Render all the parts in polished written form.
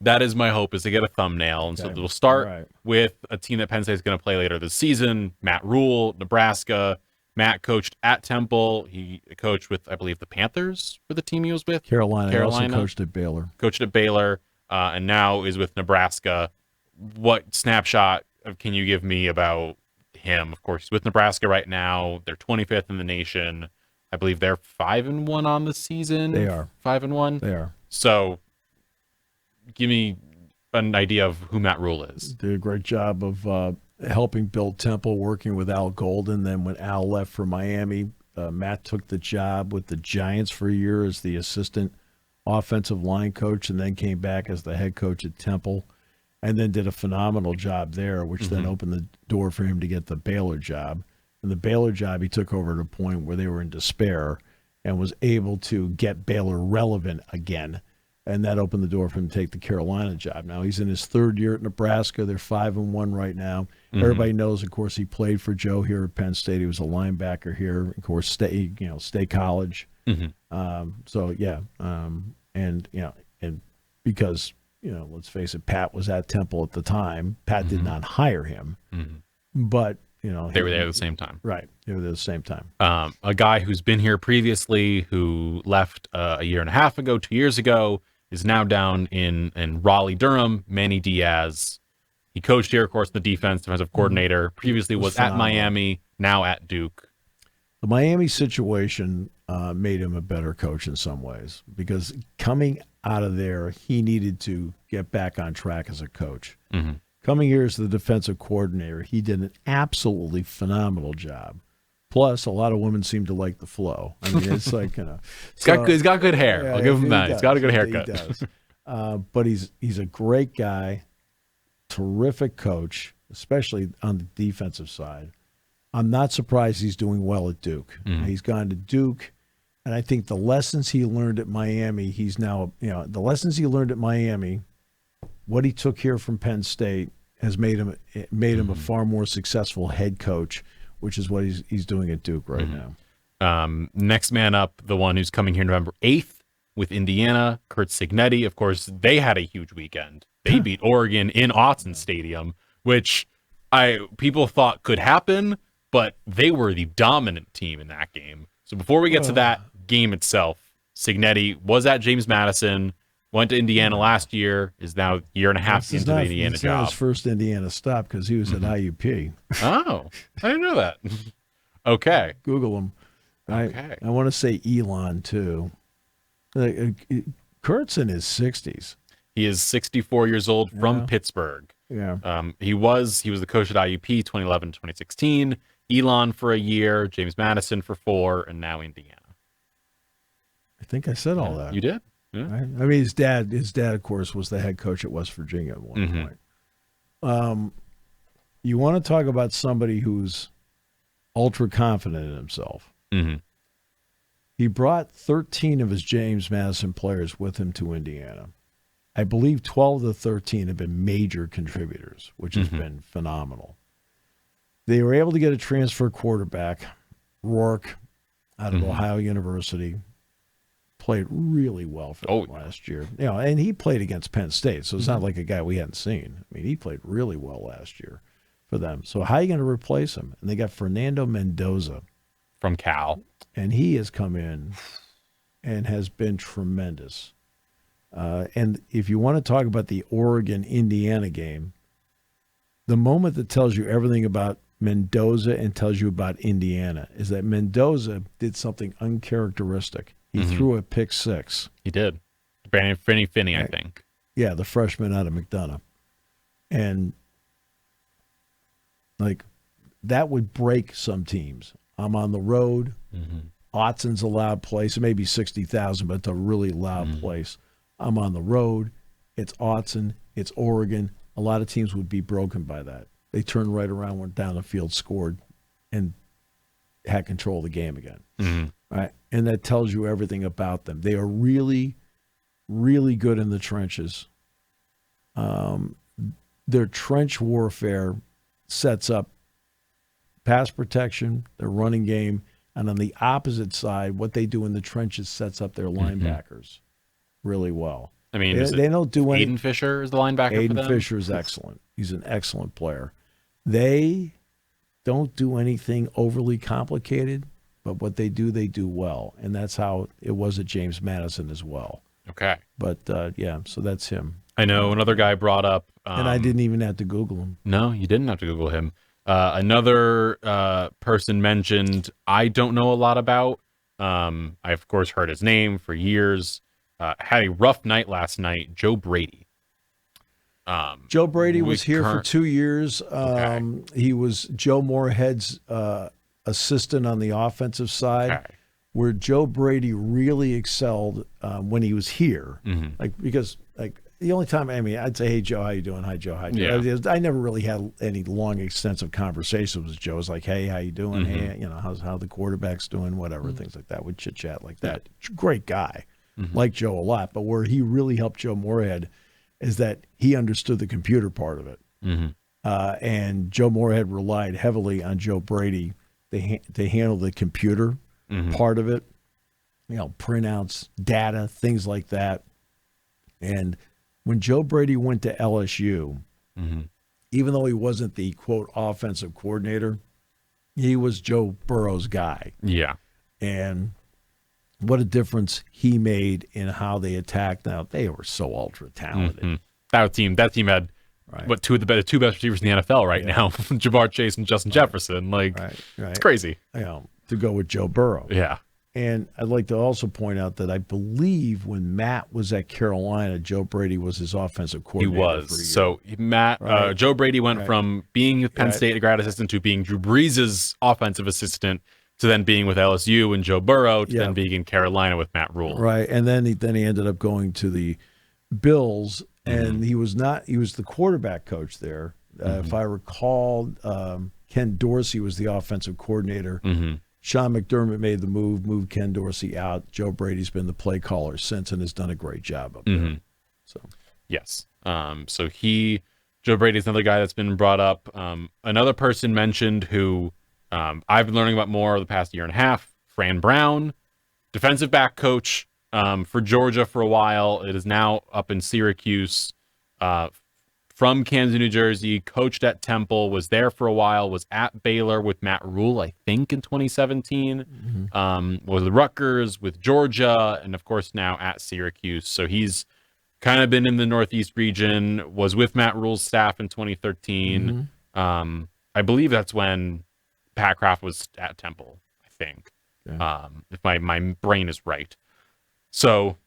That is my hope, is to get a thumbnail. And so Okay. we'll start All right. with a team that Penn State is going to play later this season. Matt Rhule, Nebraska. Matt coached at Temple. He coached with, I believe, the Panthers for the team he was with. Carolina. He also coached at Baylor. Coached at Baylor, and now is with Nebraska. What snapshot can you give me about him? Of course, he's with Nebraska right now. They're 25th in the nation. I believe they're 5-1 on the season. They are 5-1. They are. So, give me an idea of who Matt Rhule is. Did a great job of helping build Temple, working with Al Golden. Then when Al left for Miami, Matt took the job with the Giants for a year as the assistant offensive line coach, and then came back as the head coach at Temple, and then did a phenomenal job there, which then opened the door for him to get the Baylor job. And the Baylor job, he took over at a point where they were in despair and was able to get Baylor relevant again. And that opened the door for him to take the Carolina job. Now he's in his third year at Nebraska. They're 5-1 right now. Everybody knows, of course, he played for Joe here at Penn State. He was a linebacker here. Of course, State College. And because let's face it, Pat was at Temple at the time. Pat did not hire him, but They were there at the same time. Right, they were there at the same time. A guy who's been here previously, who left a year and a half ago, 2 years ago, is now down in Raleigh-Durham. Manny Diaz. He coached here, of course, the defensive coordinator. Previously was at Miami, now at Duke. The Miami situation made him a better coach in some ways, because coming out of there, he needed to get back on track as a coach. Coming here as the defensive coordinator, he did an absolutely phenomenal job. Plus, a lot of women seem to like the flow. I mean, it's like, He's got good hair. Yeah, I'll give him that. does. He's got a good haircut. He does. But he's a great guy, terrific coach, especially on the defensive side. I'm not surprised he's doing well at Duke. He's gone to Duke, and I think the lessons he learned at Miami, the lessons he learned at Miami, what he took here from Penn State, has made him a far more successful head coach, which is what he's doing at Duke right now. Next man up, the one who's coming here November 8th with Indiana, Curt Cignetti. Of course, they had a huge weekend. They beat Oregon in Autzen Stadium, which people thought could happen, but they were the dominant team in that game. So before we get to that game itself, Cignetti was at James Madison, went to Indiana last year, is now a year and a half into the Indiana It's job. not his first Indiana stop, because he was at IUP. Oh, I didn't know that. Okay. Google him. Okay. I want to say Elon, too. Kurt's in his 60s. He is 64 years old from Pittsburgh. Yeah. He was the coach at IUP 2011, 2016, Elon for a year, James Madison for 4, and now Indiana. I think I said all that. You did? Yeah. Right? I mean, his dad, of course, was the head coach at West Virginia at one point. You want to talk about somebody who's ultra confident in himself. He brought 13 of his James Madison players with him to Indiana. I believe 12 of the 13 have been major contributors, which has been phenomenal. They were able to get a transfer quarterback, Rourke, out of Ohio University. Played really well for them last year. And he played against Penn State, so it's not like a guy we hadn't seen. I mean, he played really well last year for them. So how are you going to replace him? And they got Fernando Mendoza from Cal. And he has come in and has been tremendous. And if you want to talk about the Oregon-Indiana game, the moment that tells you everything about Mendoza and tells you about Indiana is that Mendoza did something uncharacteristic. He threw a pick 6. He did. Brandon Finney, I think. Yeah, the freshman out of McDonough. And, that would break some teams. I'm on the road. Autzen's a loud place. It may be 60,000, but it's a really loud place. I'm on the road. It's Autzen. It's Oregon. A lot of teams would be broken by that. They turned right around, went down the field, scored, and had control of the game again. Right? And that tells you everything about them. They are really, really good in the trenches. Their trench warfare sets up pass protection, their running game, and on the opposite side, what they do in the trenches sets up their linebackers really well. I mean, they don't do any. Aiden Fisher is the linebacker for them? Aiden Fisher is excellent. He's an excellent player. They don't do anything overly complicated, but what they do well. And that's how it was at James Madison as well. Okay. But, so that's him. I know another guy brought up... and I didn't even have to Google him. No, you didn't have to Google him. Another person mentioned I don't know a lot about. I, of course, heard his name for years. Had a rough night last night, Joe Brady. Joe Brady was here for 2 years. Okay. He was Joe Moorhead's assistant on the offensive side, Okay. where Joe Brady really excelled when he was here. Because the only time, I'd say, "Hey Joe, how you doing? Hi Joe, how you doing?" Yeah. I never really had any long, extensive conversations with Joe. It was like, "Hey, how you doing? Hey, how the quarterback's doing? Whatever, things like that." We'd chit chat like that. Great guy, like Joe a lot. But where he really helped Joe Moorhead is that he understood the computer part of it. And Joe Moorhead relied heavily on Joe Brady to handle the computer part of it, printouts, data, things like that. And when Joe Brady went to LSU, even though he wasn't the, quote, offensive coordinator, he was Joe Burrow's guy. Yeah. And what a difference he made in how they attacked. Now, they were so ultra talented. That team had two best receivers in the NFL right now, Ja'Marr Chase and Justin Jefferson. It's crazy. To go with Joe Burrow. Yeah. And I'd like to also point out that I believe when Matt was at Carolina, Joe Brady was his offensive coordinator. He was. So Joe Brady went from being with Penn State, a grad assistant, to being Drew Brees' offensive assistant, to then being with LSU and Joe Burrow, to then being in Carolina with Matt Rhule. Right. And then he ended up going to the Bills, and he was the quarterback coach there. If I recall, Ken Dorsey was the offensive coordinator. Sean McDermott made the moved Ken Dorsey out. Joe Brady's been the play caller since and has done a great job up there. So, yes. Joe Brady's another guy that's been brought up. Another person mentioned who I've been learning about more over the past year and a half, Fran Brown, defensive back coach for Georgia for a while. It is now up in Syracuse. From Camden, New Jersey, coached at Temple, was there for a while, was at Baylor with Matt Rhule, I think, in 2017, was with Rutgers, with Georgia, and, of course, now at Syracuse. So he's kind of been in the Northeast region, was with Matt Rhule's staff in 2013. I believe that's when Pat Kraft was at Temple, I think, if my brain is right. So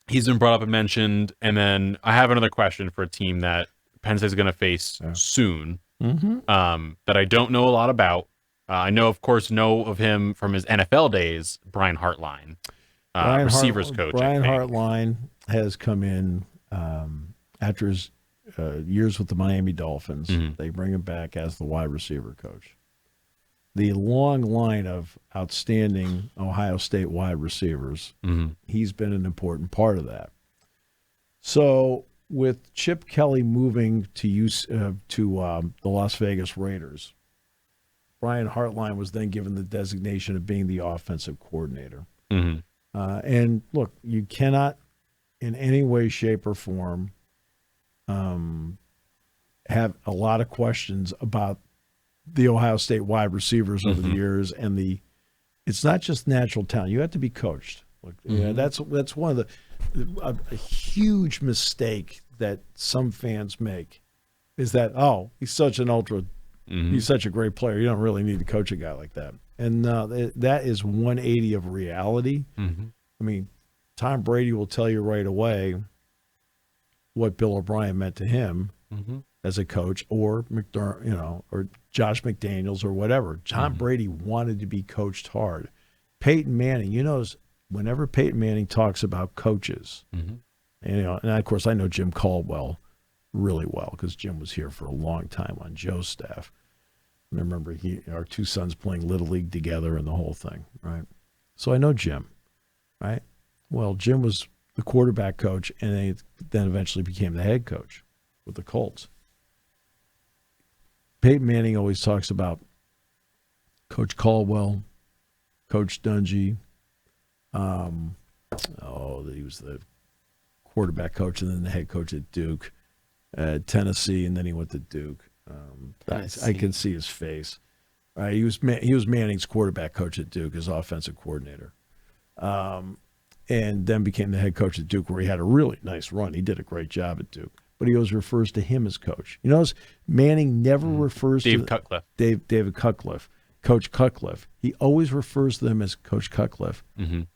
he's been brought up and mentioned. And then I have another question for a team that Penn State is going to face soon that I don't know a lot about. I know of him from his NFL days, Brian Hartline, receivers coach. Brian Hartline has come in after his years with the Miami Dolphins. They bring him back as the wide receiver coach. The long line of outstanding Ohio State wide receivers, he's been an important part of that. So with Chip Kelly moving to the Las Vegas Raiders, Brian Hartline was then given the designation of being the offensive coordinator. And look, you cannot in any way, shape, or form have a lot of questions about the Ohio State wide receivers over the years, and it's not just natural talent. You have to be coached. Look, that's one of a huge mistake that some fans make is that, he's such an he's such a great player. You don't really need to coach a guy like that. And that is 180 of reality. I mean, Tom Brady will tell you right away what Bill O'Brien meant to him as a coach, or or Josh McDaniels or whatever. Tom Brady wanted to be coached hard. Peyton Manning, whenever Peyton Manning talks about coaches, and of course I know Jim Caldwell really well because Jim was here for a long time on Joe's staff. And I remember our two sons playing Little League together and the whole thing, right? So I know Jim, right? Well, Jim was the quarterback coach, and then eventually became the head coach with the Colts. Peyton Manning always talks about Coach Caldwell, Coach Dungy. He was the quarterback coach and then the head coach at Duke, Tennessee, and then he went to Duke. I can see his face. Right, he was Manning's quarterback coach at Duke, his offensive coordinator, and then became the head coach at Duke, where he had a really nice run. He did a great job at Duke, but he always refers to him as coach. You notice Manning never refers David to Cutcliffe. David Cutcliffe, Coach Cutcliffe. He always refers to them as Coach Cutcliffe,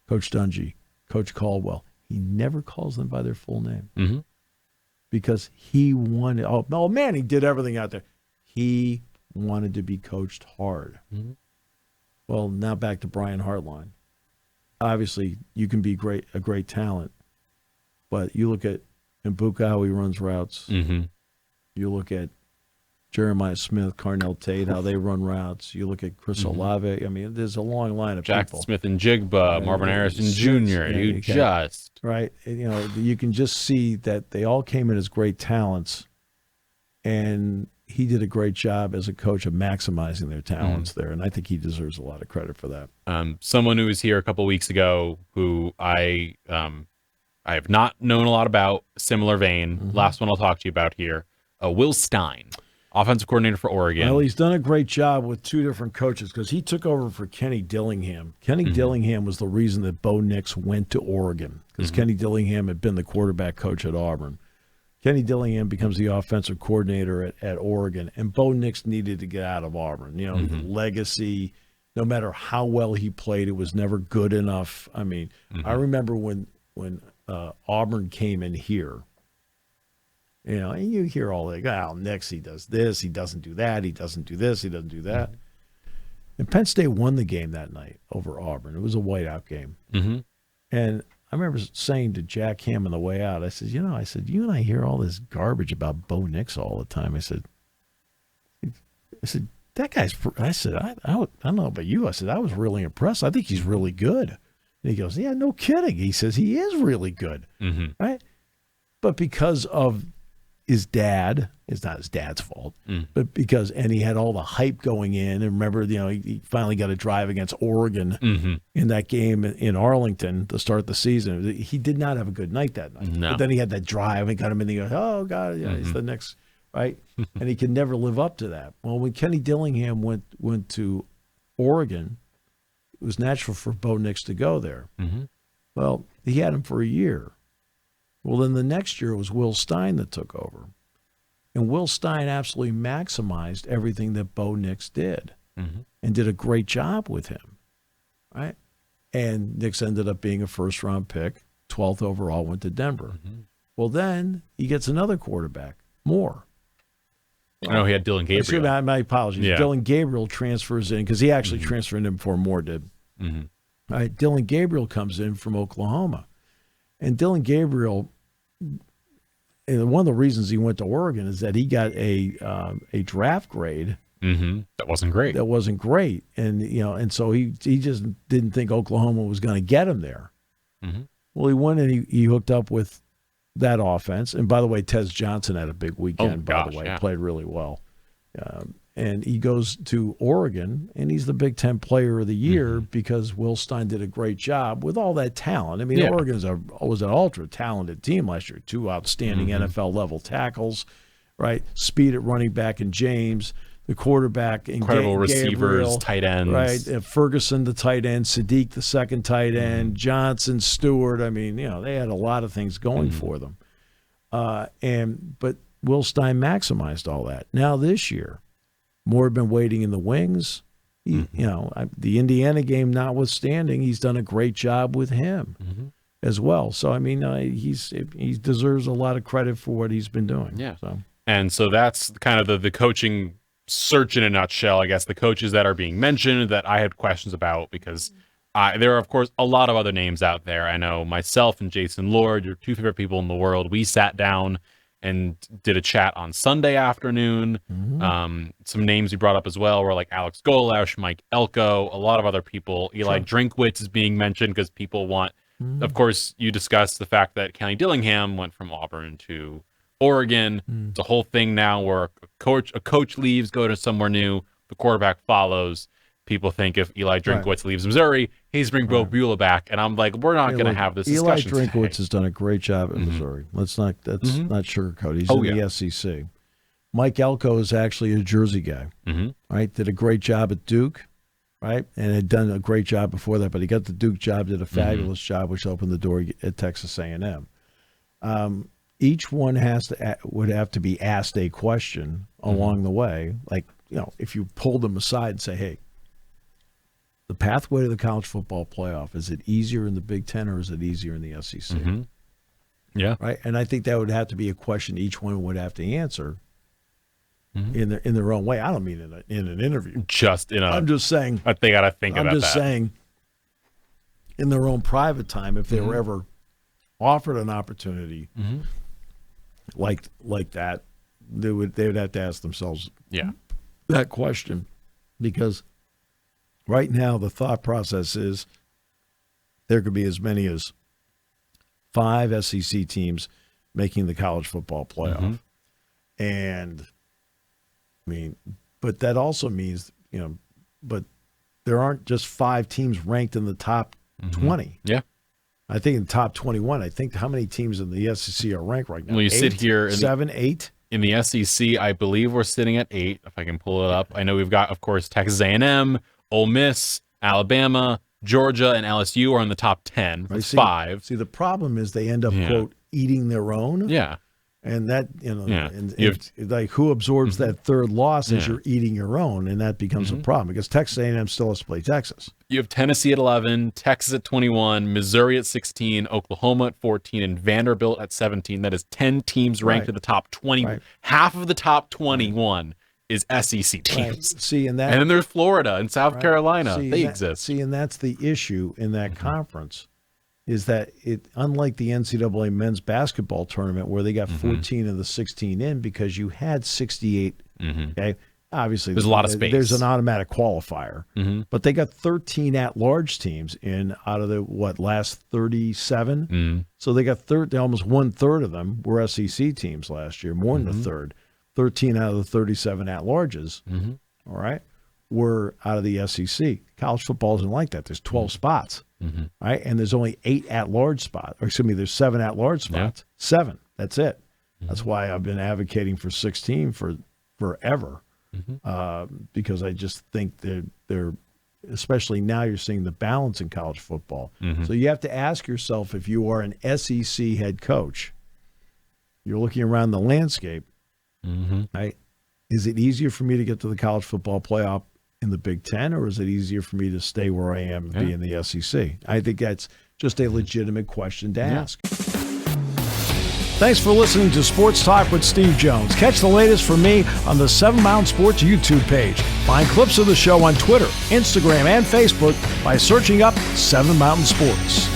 Coach Dungy, Coach Caldwell. He never calls them by their full name because he wanted. Oh, Manning did everything out there. He wanted to be coached hard. Well, now back to Brian Hartline. Obviously, you can be a great talent, but you look at Mbuka, how he runs routes. You look at Jeremiah Smith, Carnell Tate, how they run routes. You look at Chris Olave. I mean, there's a long line of Jack people. Smith and Jigba, Marvin Harrison Jr. Right. You can just see that they all came in as great talents, and he did a great job as a coach of maximizing their talents there, and I think he deserves a lot of credit for that. Someone who was here a couple weeks ago who I have not known a lot about, similar vein, last one I'll talk to you about here, Will Stein, offensive coordinator for Oregon. Well, he's done a great job with two different coaches because he took over for Kenny Dillingham. Kenny Dillingham was the reason that Bo Nix went to Oregon because Kenny Dillingham had been the quarterback coach at Auburn. Kenny Dillingham becomes the offensive coordinator at Oregon, and Bo Nix needed to get out of Auburn. Legacy, no matter how well he played, it was never good enough. I mean, I remember when Auburn came in here, and you hear all that, Nix, he does this, he doesn't do that, he doesn't do this, he doesn't do that. And Penn State won the game that night over Auburn. It was a whiteout game. And I remember saying to Jack Ham on the way out, I said, you and I hear all this garbage about Bo Nix all the time. I said, that guy's, I said, I don't know about you. I said, I was really impressed. I think he's really good. And he goes, yeah, no kidding. He says, he is really good. Right? But because of his dad, it's not his dad's fault, but and he had all the hype going in. And remember, he finally got a drive against Oregon in that game in Arlington to start the season. He did not have a good night that night. No. But then he had that drive and got him in the, oh, God, he's the next, right? And he can never live up to that. Well, when Kenny Dillingham went to Oregon, it was natural for Bo Nix to go there. Well, he had him for a year. Well, then the next year it was Will Stein that took over. And Will Stein absolutely maximized everything that Bo Nix did and did a great job with him, right? And Nix ended up being a first-round pick, 12th overall, went to Denver. Well, then he gets another quarterback, Moore. I know he had Dylan Gabriel. My apologies. Yeah. Dylan Gabriel transfers in because he actually transferred in before Moore did. All right, Dylan Gabriel comes in from Oklahoma. And Dylan Gabriel, and one of the reasons he went to Oregon is that he got a draft grade that wasn't great. And so he just didn't think Oklahoma was going to get him there. Well, he went and he hooked up with that offense. And by the way, Tez Johnson had a big weekend. Played really well. And he goes to Oregon, and he's the Big Ten Player of the Year because Will Stein did a great job with all that talent. I mean, Oregon was an ultra-talented team last year. 2 outstanding NFL-level tackles, right? Speed at running back in James, the quarterback in incredible receivers, Gabriel, tight ends. Right? Ferguson, the tight end, Sadiq, the second tight end, Johnson, Stewart. I mean, they had a lot of things going for them. But Will Stein maximized all that. Now this year, Moore had been waiting in the wings. The Indiana game notwithstanding, he's done a great job with him as well. So, I mean, he deserves a lot of credit for what he's been doing. Yeah. And so that's kind of the coaching search in a nutshell, I guess, the coaches that are being mentioned that I had questions about because there are, of course, a lot of other names out there. I know myself and Jason Lord, your two favorite people in the world, we sat down and did a chat on Sunday afternoon. Some names we brought up as well were like Alex Golash, Mike Elko, a lot of other people. Eli Drinkwitz is being mentioned because people want, of course, you discussed the fact that Kenny Dillingham went from Auburn to Oregon. It's a whole thing now where a coach leaves, go to somewhere new, the quarterback follows. people think if Eli Drinkwitz leaves Missouri, he's bring Bo Beulah back. And I'm like, we're not going to have this discussion Eli Drinkwitz today. has done a great job at Missouri. That's not sugarcoat. He's in the SEC. Mike Elko is actually a Jersey guy, right? Did a great job at Duke, right? And had done a great job before that, but he got the Duke job, did a fabulous job, which opened the door at Texas A&M. Each one would have to be asked a question along the way. Like, if you pull them aside and say, hey, the pathway to the college football playoff, is it easier in the Big Ten or is it easier in the SEC? Yeah. Right? And I think that would have to be a question each one would have to answer in their own way. I don't mean in an interview. I'm just saying. They got to think about that. I'm just saying in their own private time, if they were ever offered an opportunity like that, they would have to ask themselves that question, because right now the thought process is there could be as many as 5 SEC teams making the college football playoff. And I mean, but that also means, but there aren't just 5 teams ranked in the top 20. Yeah. I think in the top 21, I think how many teams in the SEC are ranked right now? Well, you sit here 7, 8? In the SEC, I believe we're sitting at 8, if I can pull it up. I know we've got, of course, Texas A&M, Ole Miss, Alabama, Georgia, and LSU are in the top 10. That's 5. See, the problem is they end up, quote, eating their own. Yeah. And that, and like who absorbs that third loss as you're eating your own, and that becomes a problem because Texas A&M still has to play Texas. You have Tennessee at 11, Texas at 21, Missouri at 16, Oklahoma at 14, and Vanderbilt at 17. That is 10 teams ranked in the top 20. Right. Half of the top 21 is SEC teams. Right. See, and then there's Florida and South Carolina. They exist. See, and that's the issue in that conference. Is that it? Unlike the NCAA men's basketball tournament, where they got 14 of the 16 in because you had 68. Okay, obviously there's a lot of space. There's an automatic qualifier, but they got 13 at-large teams in out of the last 37. So they got almost 1/3 of them were SEC teams last year, more than a third. 13 out of the 37 at-larges. All right, were out of the SEC. College football isn't like that. There's 12 spots. Right, and there's only 8 at-large spots. Or excuse me, there's 7 at-large spots. 7. That's it. That's why I've been advocating for 16 for forever, because I just think they're especially now you're seeing the balance in college football. So you have to ask yourself, if you are an SEC head coach, you're looking around the landscape, right? Is it easier for me to get to the college football playoff in the Big Ten, or is it easier for me to stay where I am and be in the SEC? I think that's just a legitimate question to ask. Thanks for listening to Sports Talk with Steve Jones. Catch the latest from me on the 7 Mountain Sports YouTube page. Find clips of the show on Twitter, Instagram, and Facebook by searching up 7 Mountain Sports.